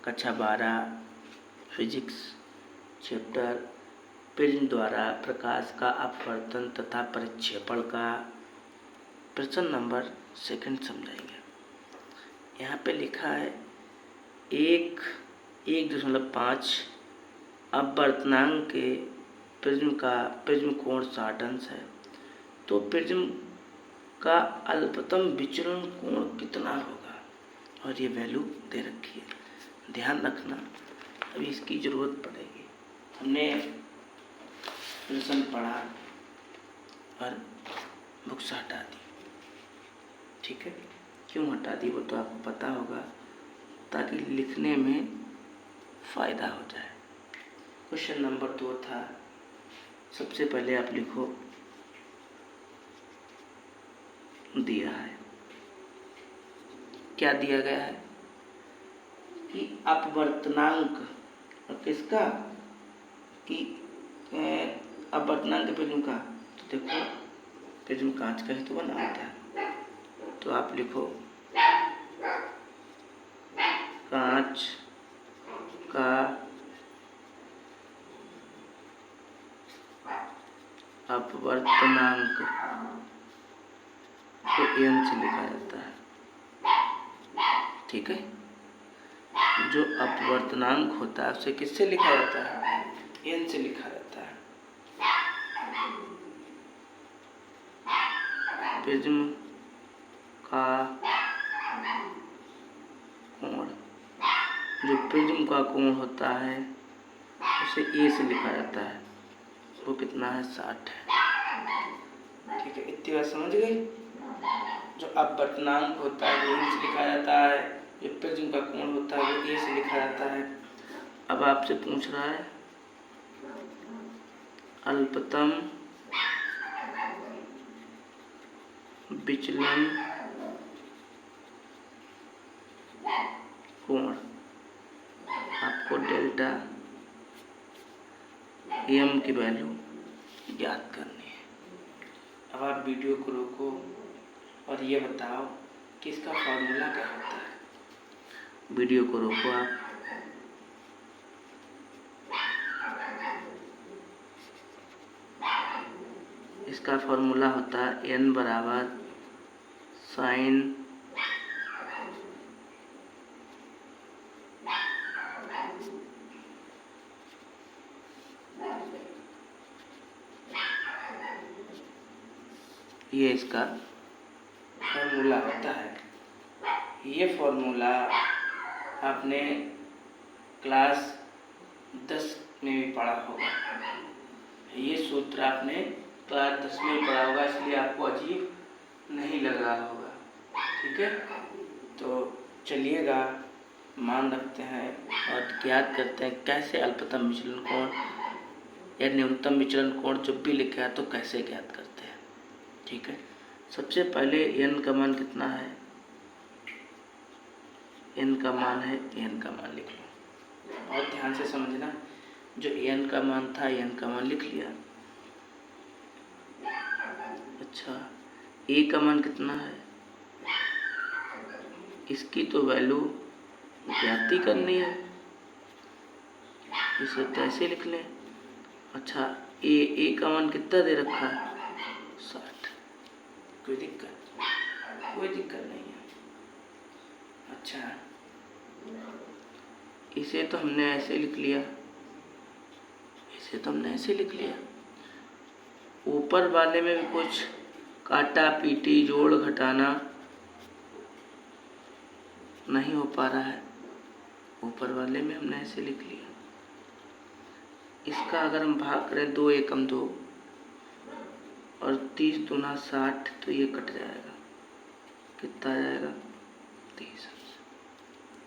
कक्षा 12 physics chapter prism द्वारा प्रकाश का अपवर्तन तथा प्रक्षेपण का प्रश्न नंबर 2 समझाएंगे। यहाँ पे लिखा है 1.5 अपवर्तनांक के प्रिज्म कोण 60 अंश है, तो प्रिज्म का अल्पतम विचलन कोण कितना होगा, और ये वैल्यू दे रखी है। ध्यान रखना, अभी इसकी ज़रूरत पड़ेगी। हमने प्रश्न पढ़ा और बुक्स हटा दी, ठीक है। क्यों हटा दी वो तो आपको पता होगा, ताकि लिखने में फ़ायदा हो जाए। क्वेश्चन नंबर 2 था, सबसे पहले आप लिखो, दिया है, क्या दिया गया है कि अपवर्तनांक और किसका, कि अपवर्तनांक प्रिज्म का। तो देखो प्रिज्म कांच का ही तो बना होता है, तो आप लिखो कांच का अपवर्तनांक को n से लिखा जाता है, ठीक है। जो अपवर्तनांक होता है उसे किससे लिखा जाता है, n से लिखा जाता है। प्रिज्म का कोण, जो प्रिज्म का कोण होता है उसे a से लिखा जाता है, वो कितना है, 60 है, ठीक है। इतनी बात समझ गई। जो अपवर्तनांक होता है वो n से लिखा जाता है, जो प्रिज्म का कोण होता है वो a से लिखा जाता है। अब आपसे पूछ रहा है अल्पतम विचलन कोण, आपको डेल्टा m की वैल्यू ज्ञात करनी है। अब आप वीडियो को रोको और ये बताओ कि इसका फॉर्मूला क्या होता है। वीडियो को रोको आप, इसका फॉर्मूला होता है n बराबर साइन ये इसका फॉर्मूला होता है। ये फॉर्मूला आपने क्लास 10 में भी पढ़ा होगा, ये सूत्र आपने क्लास 10 में पढ़ा होगा, इसलिए आपको अजीब नहीं लग रहा होगा, ठीक है। तो चलिएगा, मान रखते हैं और ज्ञात करते हैं कैसे अल्पतम विचलन कोण या न्यूनतम विचलन कोण जब भी लिखा है तो कैसे ज्ञात करते हैं, ठीक है। सबसे पहले n का मान कितना है, n का मान है, n का मान लिख लो और ध्यान से समझना। जो n का मान था n का मान लिख लिया। अच्छा, a का मान कितना है, इसकी तो वैल्यू ज्ञात ही करनी है, इसे कैसे लिख लें। अच्छा, a का मान कितना दे रखा है, 60, कोई दिक्कत नहीं है। अच्छा, इसे तो हमने ऐसे लिख लिया, ऊपर वाले में भी कुछ काटा पीटी जोड़ घटाना नहीं हो पा रहा है, ऊपर वाले में हमने ऐसे लिख लिया। इसका अगर हम भाग करें 2 एकम 2 और 30 दूना 60, तो ये कट जाएगा, कितना आ जाएगा, 30,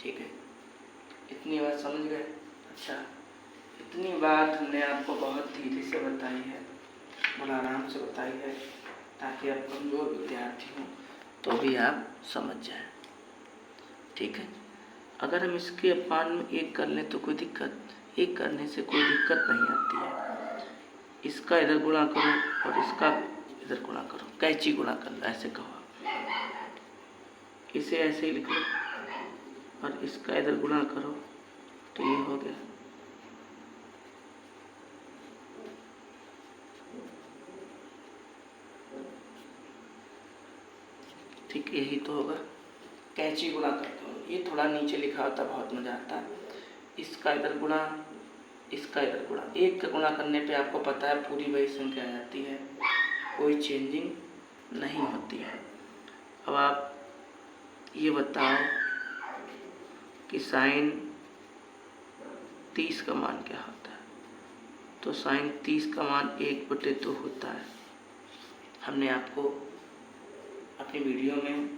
ठीक है। इतनी बात समझ गए। अच्छा, इतनी बात हमने आपको बहुत धीरे से बताई है, बड़ा आराम से बताई है, ताकि आप कमजोर विद्यार्थी हो तो भी आप समझ जाएं, ठीक है। अगर हम इसके अपान में 1 कर लें तो कोई दिक्कत, 1 करने से कोई दिक्कत नहीं आती है। इसका इधर गुणा करो और इसका इधर गुणा करो, कैंची गुणा कर लो, ऐसे कहो। इसे ऐसे ही लिख लो और इसका इधर गुणा करो तो ये हो गया। ठीक, यही तो होगा। कैंची गुणा करता हूँ, ये थोड़ा नीचे लिखा होता, बहुत मज़ा आता है। इसका इधर गुणा, इसका इधर गुणा, एक का गुणा करने पे आपको पता है पूरी वही संख्या आ जाती है, कोई चेंजिंग नहीं होती है। अब आप ये बताओ कि साइन 30 का मान क्या होता है। तो साइन 30 का मान 1/2 होता है। हमने आपको अपनी वीडियो में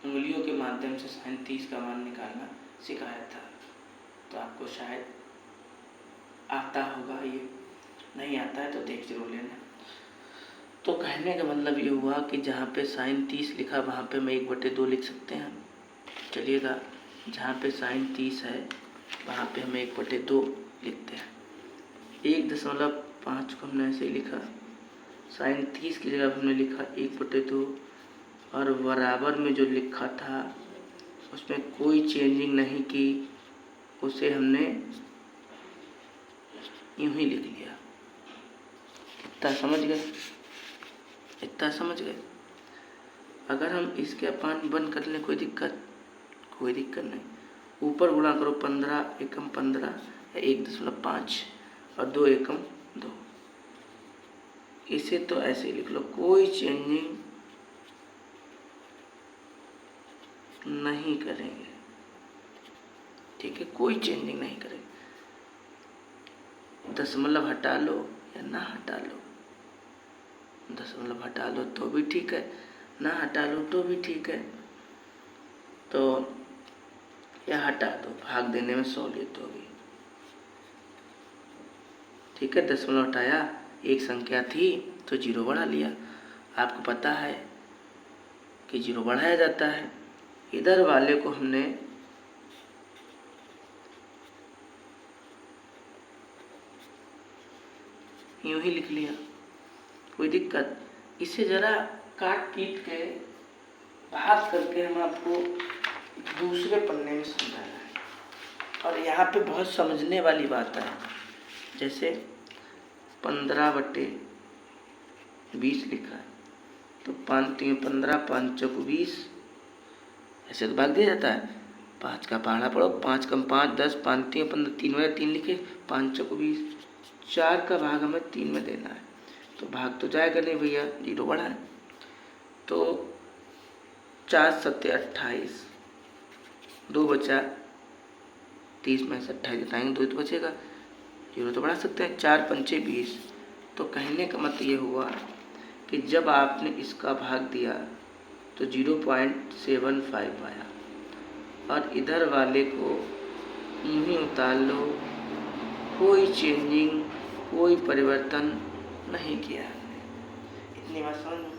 उंगलियों के माध्यम से साइन 30 का मान निकालना सिखाया था, तो आपको शायद आता होगा। ये नहीं आता है तो देख जरूर लेना। तो कहने का मतलब ये हुआ कि जहाँ पे साइन 30 लिखा वहाँ पे मैं 1/2 लिख सकते हैं। चलिएगा, जहाँ पे साइन 30 है वहाँ पे हम 1/2 लिखते हैं। 1.5 को हमने ऐसे ही लिखा, साइन 30 की जगह हमने लिखा 1/2, और बराबर में जो लिखा था उसमें कोई चेंजिंग नहीं की, उसे हमने यूं ही लिख लिया। इतना समझ गए? इतना समझ गए? अगर हम इसके अपान बंद कर लें, कोई दिक्कत नहीं। ऊपर गुणा करो 15 एकम 15 या 1.5 और 2 एकम 2। इसे तो ऐसे ही लिख लो, कोई चेंजिंग नहीं करेंगे। ठीक है, कोई चेंजिंग नहीं करेंगे। दशमलव हटा लो या ना हटा लो, दशमलव हटा लो तो भी ठीक है, ना हटा लो तो भी ठीक है। तो या हटा दो, भाग देने में सहूलियत होगी। ठीक है, दशमलव हटाया, एक संख्या थी तो 0 बढ़ा लिया। आपको पता है कि 0 बढ़ाया जाता है। इधर वाले को हमने यूं ही लिख लिया, कोई दिक्कत। इसे जरा काट पीट के भाग करके हम आपको दूसरे पन्ने में समझाना है। और यहाँ पे बहुत समझने वाली बात है। जैसे 15/20 लिखा है, तो 5 3 15, 5 चौक 20, ऐसे तो भाग दिया जाता है। 5 का पहाड़ा पढ़ो, 5 कम 5 10, 5 3 15, 3 में 3 लिखे, 5 चौक 20। 4 का भाग हमें 3 में देना है, तो भाग तो जाएगा नहीं भैया, 0 बढ़ा है। तो 4 7 28, 2 बचा, 30 में से 28 घटाएंगे 2 तो बचेगा, 0 तो बढ़ा सकते हैं। 4 पंचे 20। तो कहने का मतलब ये हुआ कि जब आपने इसका भाग दिया तो 0.75 आया, और इधर वाले को यूं ही उतार लो, कोई चेंजिंग, कोई परिवर्तन नहीं किया हमने। इतनी बात समझ में?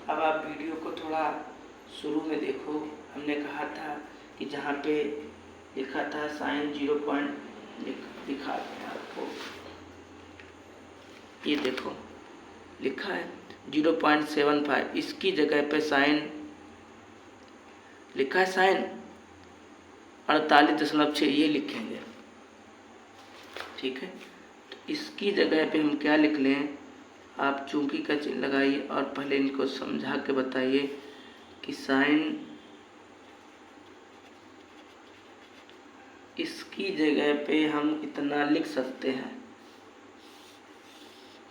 अब आप वीडियो को थोड़ा शुरू में देखो। हमने कहा था कि जहाँ पे लिखा था साइन 0 दिखा दिया आपको, ये देखो लिखा है 0.75, इसकी जगह पे साइन लिखा है साइन 48.6, ये लिखेंगे। ठीक है, तो इसकी जगह पे हम क्या लिख लें, आप चूंकि का चिन्ह लगाइए और पहले इनको समझा के बताइए कि साइन इसकी जगह पे हम इतना लिख सकते हैं।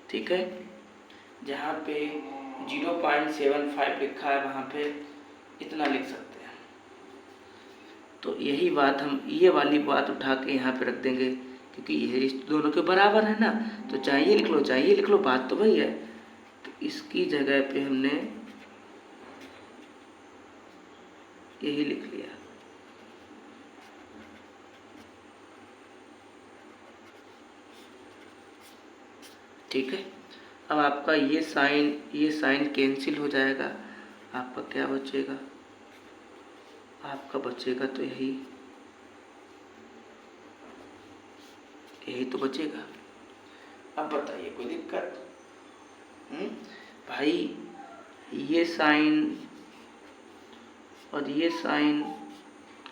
ठीक है, जहाँ पे 0.75 लिखा है वहाँ पे इतना लिख सकते हैं। तो यही बात हम ये वाली बात उठा के यहाँ पे रख देंगे, क्योंकि ये इस दोनों के बराबर है ना, तो चाहिए लिख लो, चाहिए लिख लो, बात तो वही है। तो इसकी जगह पे हमने यही लिख लिया। ठीक है, अब आपका ये साइन कैंसिल हो जाएगा। आपका क्या बचेगा, आपका बचेगा तो यही तो बचेगा। अब बताइए कोई दिक्कत? भाई ये साइन और ये साइन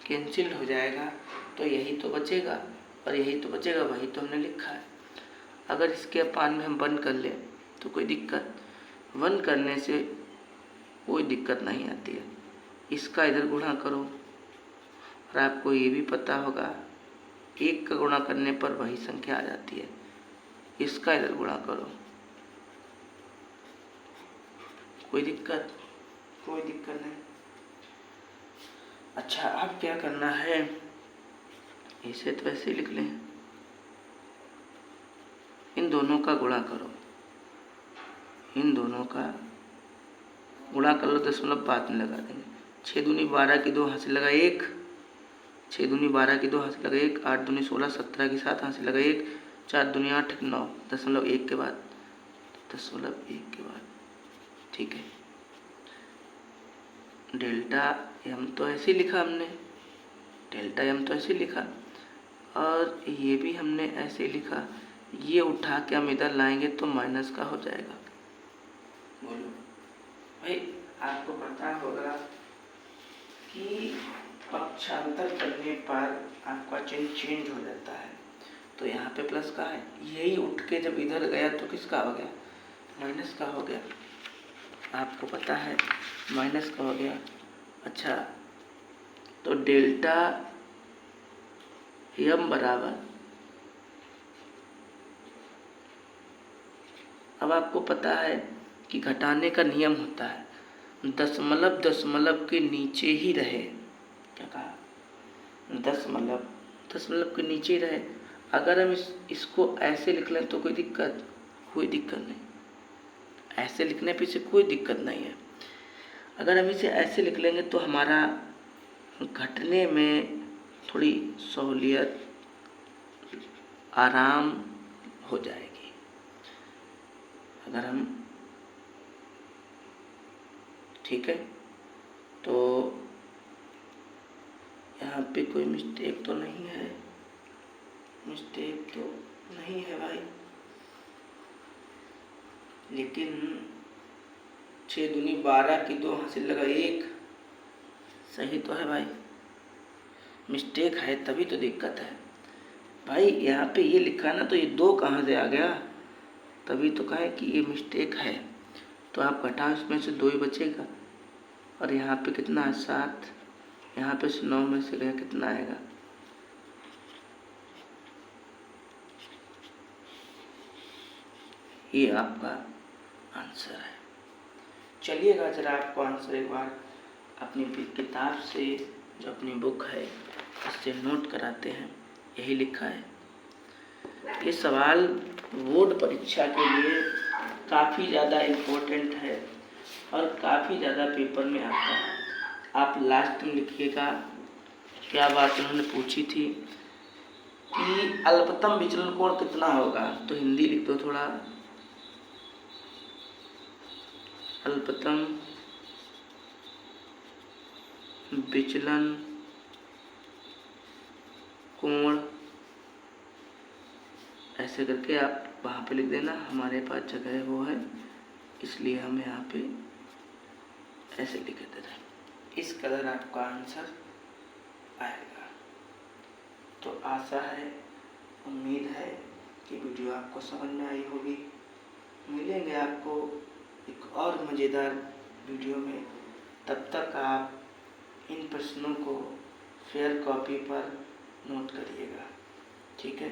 कैंसिल हो जाएगा, तो यही तो बचेगा और यही तो बचेगा, वही तो हमने लिखा है। अगर इसके अपान में हम 1 कर लें तो कोई दिक्कत, 1 करने से कोई दिक्कत नहीं आती है। इसका इधर गुणा करो और आपको ये भी पता होगा 1 का गुणा करने पर वही संख्या आ जाती है। इसका इधर गुणा करो, कोई दिक्कत नहीं। अच्छा, अब क्या करना है, इसे तो ऐसे ही लिख लें, इन दोनों का गुणा करो, इन दोनों का गुणा कर लो, दशमलव बाद में लगा देंगे। 6 दूनी 12 की 2 हाथ से लगा 1, 6 दूनी 12 की 2 हाथ से लगा 1, 8 दूनी 16 17 की 7 हाथ से लगा 1, 4 दूनी 8 9, दशमलव 1 के बाद, दशमलव 1 के बाद, ठीक है। डेल्टा एम तो ऐसे ही लिखा हमने, डेल्टा एम तो ऐसे लिखा और ये भी हमने ऐसे लिखा। ये उठा के हम इधर लाएंगे तो माइनस का हो जाएगा। बोलो भाई, आपको पता होगा कि पक्षांतर करने पर आपका चिन्ह चेंज हो जाता है। तो यहाँ पे प्लस का है, यही उठ के जब इधर गया तो किसका हो गया, माइनस का हो गया। आपको पता है माइनस का हो गया। अच्छा, तो डेल्टा एम बराबर, अब आपको पता है कि घटाने का नियम होता है दशमलव दशमलव के नीचे ही रहे। क्या कहा, दशमलव के नीचे ही रहे। अगर हम इसको ऐसे लिख लें तो कोई दिक्कत नहीं, ऐसे लिखने पे से कोई दिक्कत नहीं है। अगर हम इसे ऐसे लिख लेंगे तो हमारा घटने में थोड़ी सहूलियत, आराम हो जाएगी। अगर हम, ठीक है, तो यहाँ पे कोई मिस्टेक तो नहीं है, मिस्टेक तो नहीं है भाई, लेकिन 6 दूनी 12 की 2 हाथ से लगा 1, सही तो है भाई, मिस्टेक है तभी तो दिक्कत है भाई। यहाँ पे ये लिखा ना, तो ये 2 कहाँ से आ गया, तभी तो कहें कि ये मिस्टेक है। तो आप घटाओ, इसमें से 2 ही बचेगा और यहाँ पे कितना है 7, यहाँ पे से 9 में से गया कितना आएगा, ये आपका आंसर है। चलिएगा जरा आपको आंसर एक बार अपनी किताब से, जो अपनी बुक है उससे नोट कराते हैं। यही लिखा है। ये सवाल बोर्ड परीक्षा के लिए काफ़ी ज़्यादा इम्पोर्टेंट है और काफ़ी ज़्यादा पेपर में आता है। आप लास्ट में लिखिएगा क्या बात उन्होंने पूछी थी कि अल्पतम विचलन कोण कितना होगा, तो हिंदी लिख दो थोड़ा, अल्पतम विचलन कोण, ऐसे करके आप वहाँ पे लिख देना। हमारे पास जगह है वो है, इसलिए हम यहाँ पे ऐसे लिख देते हैं। इस कदर आपका आंसर आएगा। तो आशा है, उम्मीद है कि वीडियो आपको समझ में आई होगी। मिलेंगे आपको एक और मज़ेदार वीडियो में। तब तक आप इन प्रश्नों को फेयर कॉपी पर नोट करिएगा, ठीक है।